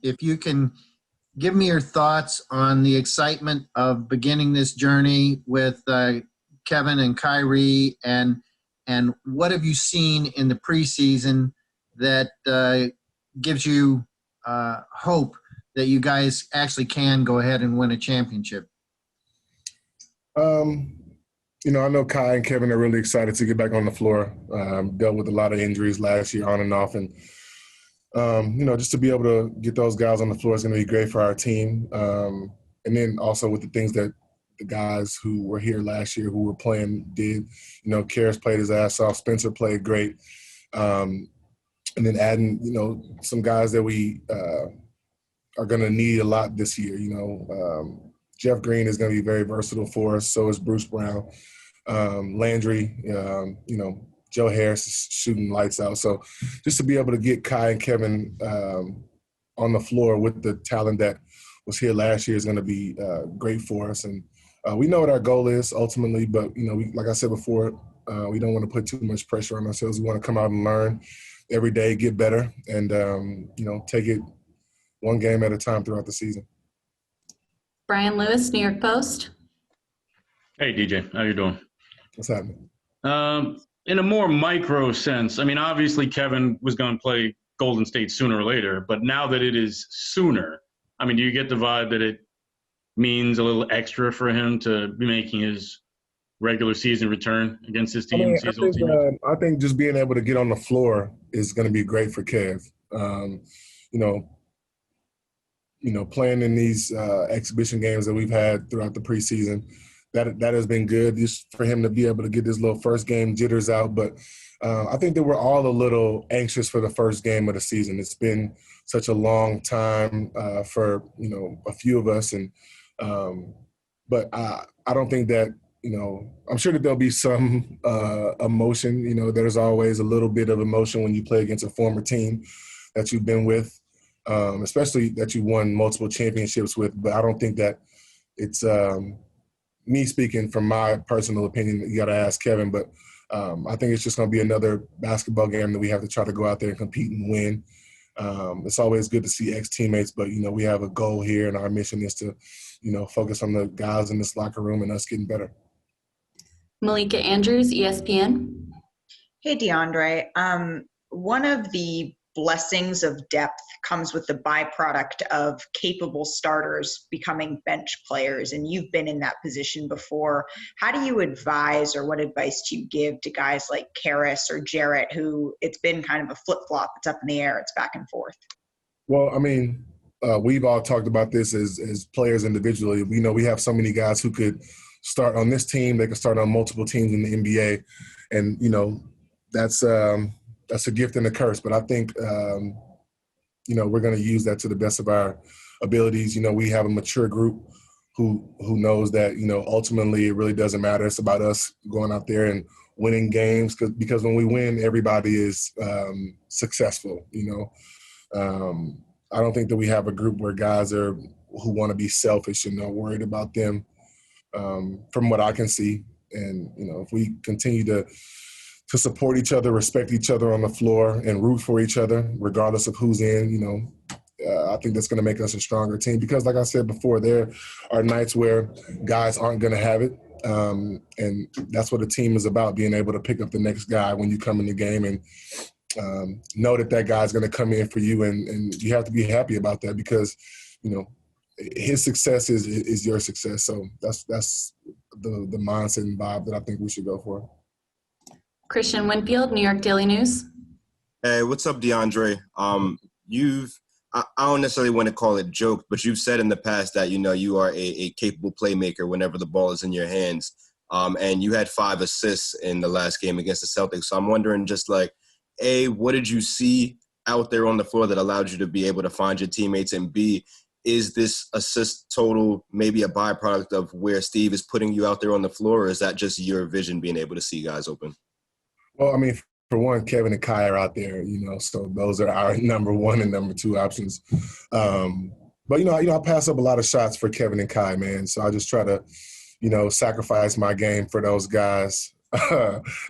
if you can give me your thoughts on the excitement of beginning this journey with Kevin and Kyrie, and what have you seen in the preseason that gives you hope that you guys actually can go ahead and win a championship? I know Kai and Kevin are really excited to get back on the floor. Dealt with a lot of injuries last year on and off. And, just to be able to get those guys on the floor is going to be great for our team. And then also with the things that the guys who were here last year who were playing did. Karras played his ass off. Spencer played great. And then adding, some guys that we are going to need a lot this year. Jeff Green is going to be very versatile for us. So is Bruce Brown. Landry, Joe Harris is shooting lights out. So just to be able to get Kai and Kevin on the floor with the talent that was here last year is going to be great for us. And we know what our goal is ultimately, but, like I said before, we don't want to put too much pressure on ourselves. We want to come out and learn every day, get better, and, take it one game at a time throughout the season. Brian Lewis, New York Post. Hey, DJ. How you doing? What's happening? In a more micro sense, obviously Kevin was going to play Golden State sooner or later, but now that it is sooner, do you get the vibe that it means a little extra for him to be making his regular season return against his team? I think just being able to get on the floor is going to be great for Kev. Playing in these exhibition games that we've had throughout the preseason, that has been good just for him to be able to get this little first game jitters out. But I think that we're all a little anxious for the first game of the season. It's been such a long time for, a few of us. And but I don't think that, I'm sure that there'll be some emotion. There's always a little bit of emotion when you play against a former team that you've been with. Especially that you won multiple championships with. But I don't think that it's me speaking from my personal opinion. You got to ask Kevin. But I think it's just going to be another basketball game that we have to try to go out there and compete and win. It's always good to see ex-teammates, but, we have a goal here, and our mission is to, focus on the guys in this locker room and us getting better. Malika Andrews, ESPN. Hey, DeAndre. One of the blessings of depth comes with the byproduct of capable starters becoming bench players, and you've been in that position before. How do you advise, or what advice do you give to guys like Karras or Jarrett, who it's been kind of a flip-flop? It's up in the air, it's back and forth. Well, we've all talked about this as players individually. We know we have so many guys who could start on this team. They could start on multiple teams in the NBA, and that's a gift and a curse. But I think, we're going to use that to the best of our abilities. We have a mature group who knows that, ultimately it really doesn't matter. It's about us going out there and winning games because when we win, everybody is successful, I don't think that we have a group where guys who want to be selfish and are worried about them from what I can see. And, if we continue to support each other, respect each other on the floor, and root for each other, regardless of who's in, I think that's going to make us a stronger team. Because like I said before, there are nights where guys aren't going to have it. And that's what a team is about, being able to pick up the next guy when you come in the game and know that guy's going to come in for you. And you have to be happy about that because, his success is your success. So that's the mindset and vibe that I think we should go for. Christian Winfield, New York Daily News. Hey, what's up, DeAndre? I don't necessarily want to call it joke, but you've said in the past that, you are a capable playmaker whenever the ball is in your hands. And you had 5 assists in the last game against the Celtics. So I'm wondering just like, A, what did you see out there on the floor that allowed you to be able to find your teammates? And B, is this assist total maybe a byproduct of where Steve is putting you out there on the floor, or is that just your vision being able to see guys open? Well, for one, Kevin and Kai are out there, so those are our number 1 and number 2 options. But, I pass up a lot of shots for Kevin and Kai, man. So I just try to, sacrifice my game for those guys.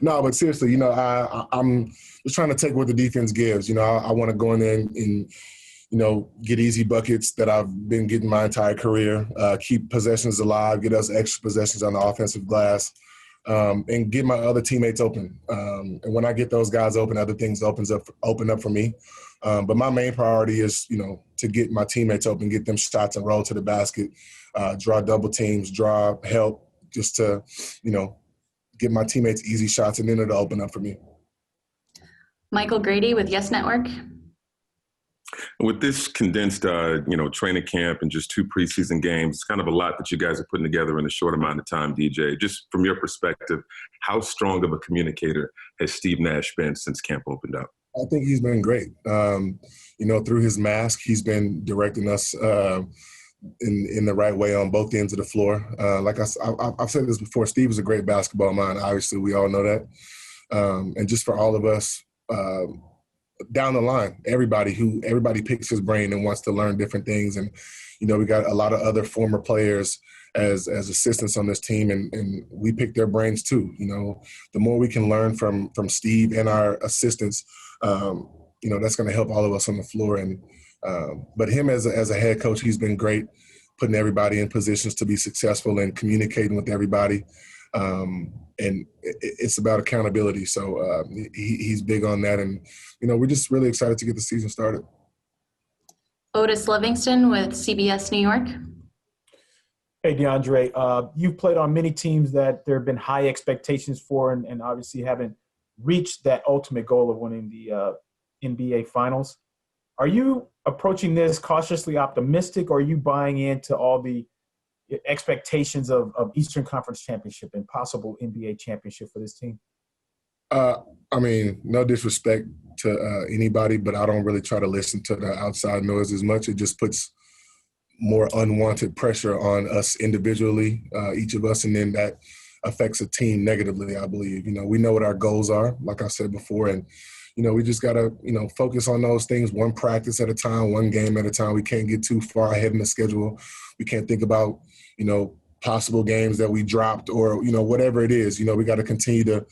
No, but seriously, I'm just trying to take what the defense gives. I want to go in there and get easy buckets that I've been getting my entire career, keep possessions alive, get us extra possessions on the offensive glass, and get my other teammates open. And when I get those guys open, other things open up for me. But my main priority is, to get my teammates open, get them shots and roll to the basket, draw double teams, draw help, just to, get my teammates easy shots, and then it'll open up for me. Michael Grady with Yes Network. With this condensed, training camp and just 2 preseason games, it's kind of a lot that you guys are putting together in a short amount of time, DJ. Just from your perspective, how strong of a communicator has Steve Nash been since camp opened up? I think he's been great. Through his mask, he's been directing us in the right way on both ends of the floor. I've said this before, Steve is a great basketball mind. Obviously, we all know that. And just for all of us, down the line, everybody picks his brain and wants to learn different things. And, we got a lot of other former players as assistants on this team, and we pick their brains too. The more we can learn from Steve and our assistants, that's going to help all of us on the floor. And but him as a head coach, he's been great, putting everybody in positions to be successful and communicating with everybody. And it's about accountability. So he's big on that. And, we're just really excited to get the season started. Otis Livingston with CBS New York. Hey, DeAndre, you've played on many teams that there have been high expectations for and obviously haven't reached that ultimate goal of winning the NBA Finals. Are you approaching this cautiously optimistic, or are you buying into all the expectations of Eastern Conference Championship and possible NBA championship for this team? No disrespect to anybody, but I don't really try to listen to the outside noise as much. It just puts more unwanted pressure on us individually, each of us, and then that affects a team negatively, I believe. We know what our goals are, like I said before, and, we just got to, focus on those things one practice at a time, one game at a time. We can't get too far ahead in the schedule. We can't think about, possible games that we dropped or, whatever it is. We got to continue to,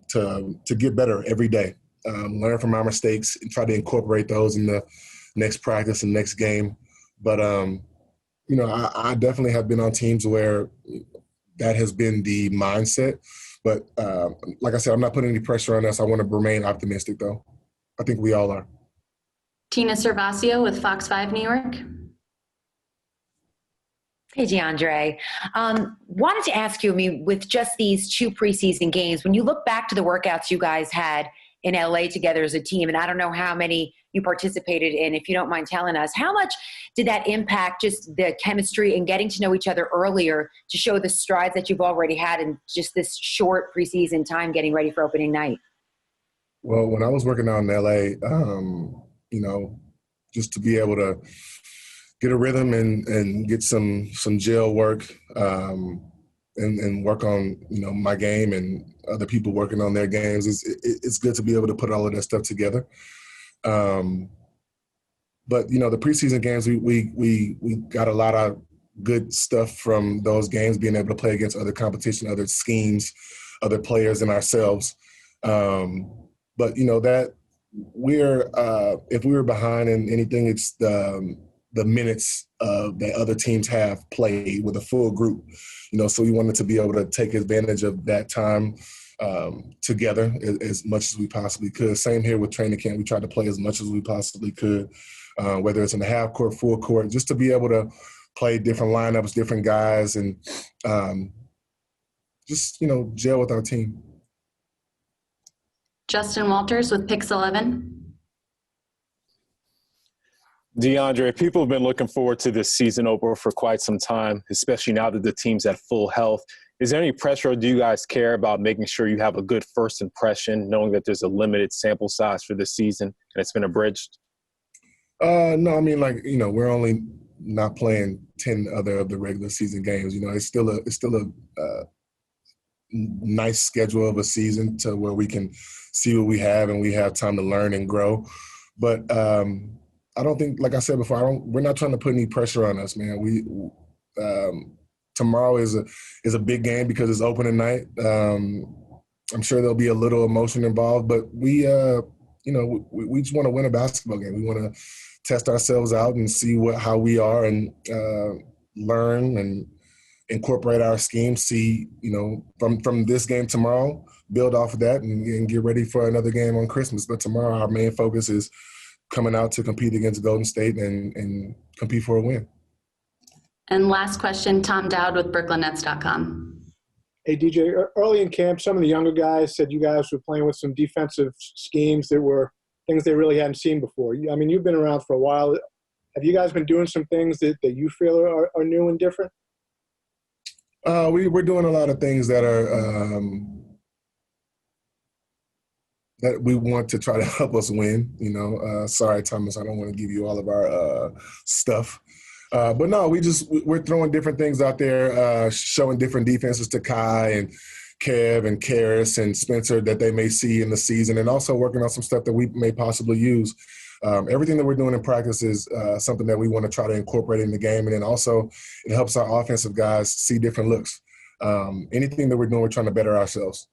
to get better every day, learn from our mistakes and try to incorporate those in the next practice and next game. But, I definitely have been on teams where that has been the mindset. But like I said, I'm not putting any pressure on us. I want to remain optimistic, though. I think we all are. Tina Cervasio with Fox 5 New York. Hey, DeAndre. Wanted to ask you, with just these 2 preseason games, when you look back to the workouts you guys had in LA together as a team, and I don't know how many you participated in, if you don't mind telling us, how much did that impact just the chemistry and getting to know each other earlier to show the strides that you've already had in just this short preseason time getting ready for opening night? Well, when I was working out in LA, just to be able to get a rhythm and get some gel work and work on, my game and other people working on their games. It's good to be able to put all of that stuff together. But, the preseason games, we got a lot of good stuff from those games, being able to play against other competition, other schemes, other players and ourselves. But, that we're if we were behind in anything, it's the minutes that other teams have played with a full group, so we wanted to be able to take advantage of that time together as much as we possibly could. Same here with training camp. We tried to play as much as we possibly could, whether it's in the half court, full court, just to be able to play different lineups, different guys, and just, gel with our team. Justin Walters with Pix 11. DeAndre, people have been looking forward to this season opener for quite some time, especially now that the team's at full health. Is there any pressure, or do you guys care about making sure you have a good first impression, knowing that there's a limited sample size for this season and it's been abridged? No, we're only not playing 10 other of the regular season games. It's still a nice schedule of a season to where we can see what we have and we have time to learn and grow. But I don't think, like I said before, we're not trying to put any pressure on us, man. Tomorrow is a big game because it's opening night. I'm sure there'll be a little emotion involved, but we just want to win a basketball game. We want to test ourselves out and see how we are and learn and incorporate our scheme, see, from this game tomorrow, build off of that and get ready for another game on Christmas. But tomorrow our main focus is coming out to compete against Golden State and compete for a win. And last question, Tom Dowd with BrooklynNets.com. Hey, DJ, early in camp, some of the younger guys said you guys were playing with some defensive schemes that were things they really hadn't seen before. I mean, you've been around for a while. Have you guys been doing some things that you feel are new and different? We're doing a lot of things that are that we want to try to help us win. Sorry, Thomas, I don't want to give you all of our stuff. But no, we're throwing different things out there, showing different defenses to Kai and Kev and Karis and Spencer that they may see in the season, and also working on some stuff that we may possibly use. Everything that we're doing in practice is something that we want to try to incorporate in the game, and then also it helps our offensive guys see different looks. Anything that we're doing, we're trying to better ourselves.